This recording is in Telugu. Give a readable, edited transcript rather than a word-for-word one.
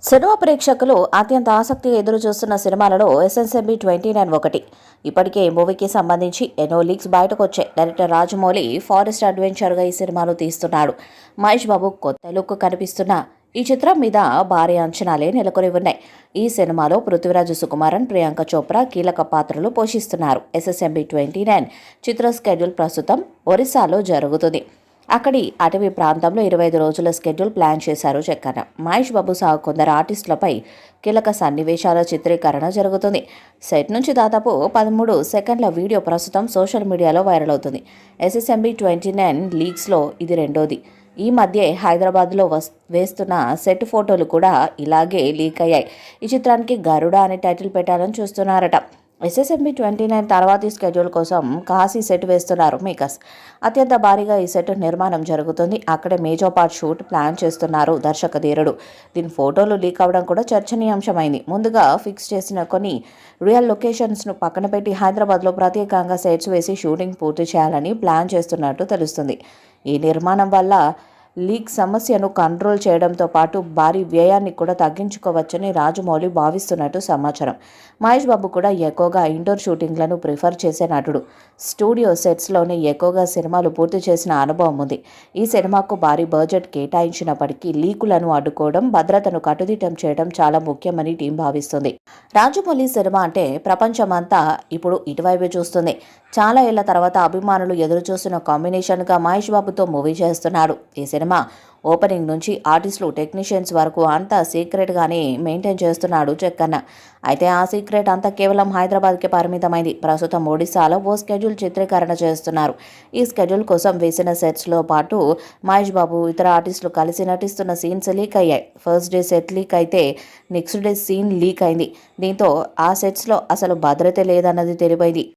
సినిమా ప్రేక్షకులు అత్యంత ఆసక్తిగా ఎదురుచూస్తున్న సినిమాలలో ఎస్ఎస్ఎంబి 29 ఒకటి. ఇప్పటికే ఈ మూవీకి సంబంధించి ఎన్నో లీక్స్ బయటకు వచ్చాయి. డైరెక్టర్ రాజమౌళి ఫారెస్ట్ అడ్వెంచర్గా ఈ సినిమాను తీస్తున్నాడు. మహేష్ బాబు కొత్త లుక్ కనిపిస్తున్న ఈ చిత్రం మీద భారీ అంచనాలే నెలకొని ఉన్నాయి. ఈ సినిమాలో పృథ్వీరాజ్ సుకుమారన్, ప్రియాంక చోప్రా కీలక పాత్రలు పోషిస్తున్నారు. ఎస్ఎస్ఎంబి 29 చిత్ర స్కెడ్యూల్ ప్రస్తుతం ఒరిస్సాలో జరుగుతుంది. అక్కడి అటవీ ప్రాంతంలో 25 రోజుల స్కెడ్యూల్ ప్లాన్ చేశారు జక్కన్న. మహేష్ బాబు సహా కొందరు ఆర్టిస్టులపై కీలక సన్నివేశాల చిత్రీకరణ జరుగుతుంది. సెట్ నుంచి దాదాపు 13 సెకండ్ల వీడియో ప్రస్తుతం సోషల్ మీడియాలో వైరల్ అవుతుంది. ఎస్ఎస్ఎంబి 29 లీగ్స్లో ఇది రెండోది. ఈ మధ్య హైదరాబాద్లో వేస్తున్న సెట్ ఫోటోలు కూడా ఇలాగే లీక్ అయ్యాయి. ఈ చిత్రానికి గరుడ అనే టైటిల్ పెట్టాలని చూస్తున్నారట. ఎస్ఎస్ఎంబి 29 తర్వాతి స్కెడ్యూల్ కోసం కాశీ సెట్ వేస్తున్నారు మేకర్స్. అత్యంత భారీగా ఈ సెట్ నిర్మాణం జరుగుతుంది. అక్కడే మేజర్ పార్ట్ షూట్ ప్లాన్ చేస్తున్నారు దర్శక ధీరుడు. దీని ఫోటోలు లీక్ అవ్వడం కూడా చర్చనీయాంశమైంది. ముందుగా ఫిక్స్ చేసిన కొన్ని రియల్ లొకేషన్స్ను పక్కన పెట్టి హైదరాబాద్లో ప్రత్యేకంగా సెట్స్ వేసి షూటింగ్ పూర్తి చేయాలని ప్లాన్ చేస్తున్నట్టు తెలుస్తుంది. ఈ నిర్మాణం వల్ల లీక్ సమస్యను కంట్రోల్ చేయడంతో పాటు భారీ వ్యయాన్ని కూడా తగ్గించుకోవచ్చని రాజమౌళి భావిస్తున్నట్టు సమాచారం. మహేష్ బాబు కూడా ఎక్కువగా ఇండోర్ షూటింగ్లను ప్రిఫర్ చేసే నటుడు. స్టూడియో సెట్స్లోనే ఎక్కువగా సినిమాలు పూర్తి చేసిన అనుభవం ఉంది. ఈ సినిమాకు భారీ బడ్జెట్ కేటాయించినప్పటికీ లీకులను అడ్డుకోవడం, భద్రతను కట్టుదిట్టం చేయడం చాలా ముఖ్యమని టీం భావిస్తుంది. రాజమౌళి సినిమా అంటే ప్రపంచమంతా ఇప్పుడు ఇటువైపే చూస్తుంది. చాలా ఏళ్ల తర్వాత అభిమానులు ఎదురుచూస్తున్న కాంబినేషన్గా మహేష్ బాబుతో మూవీ చేస్తున్నాడు. ఈ సినిమా ఓపెనింగ్ నుంచి ఆర్టిస్టులు, టెక్నీషియన్స్ వరకు అంతా సీక్రెట్గానే మెయింటైన్ చేస్తున్నాడు జక్కన్న. అయితే ఆ సీక్రెట్ అంతా కేవలం హైదరాబాద్కి పరిమితమైంది. ప్రస్తుతం ఒడిశాలో ఓ స్కెడ్యూల్ చిత్రీకరణ చేస్తున్నారు. ఈ స్కెడ్యూల్ కోసం వేసిన సెట్స్లో పాటు మహేష్ బాబు, ఇతర ఆర్టిస్టులు కలిసి నటిస్తున్న సీన్స్ లీక్ అయ్యాయి. ఫస్ట్ డే సెట్ లీక్ అయితే నెక్స్ట్ డే సీన్ లీక్ అయింది. దీంతో ఆ సెట్స్లో అసలు భద్రత లేదన్నది తెలిపోయింది.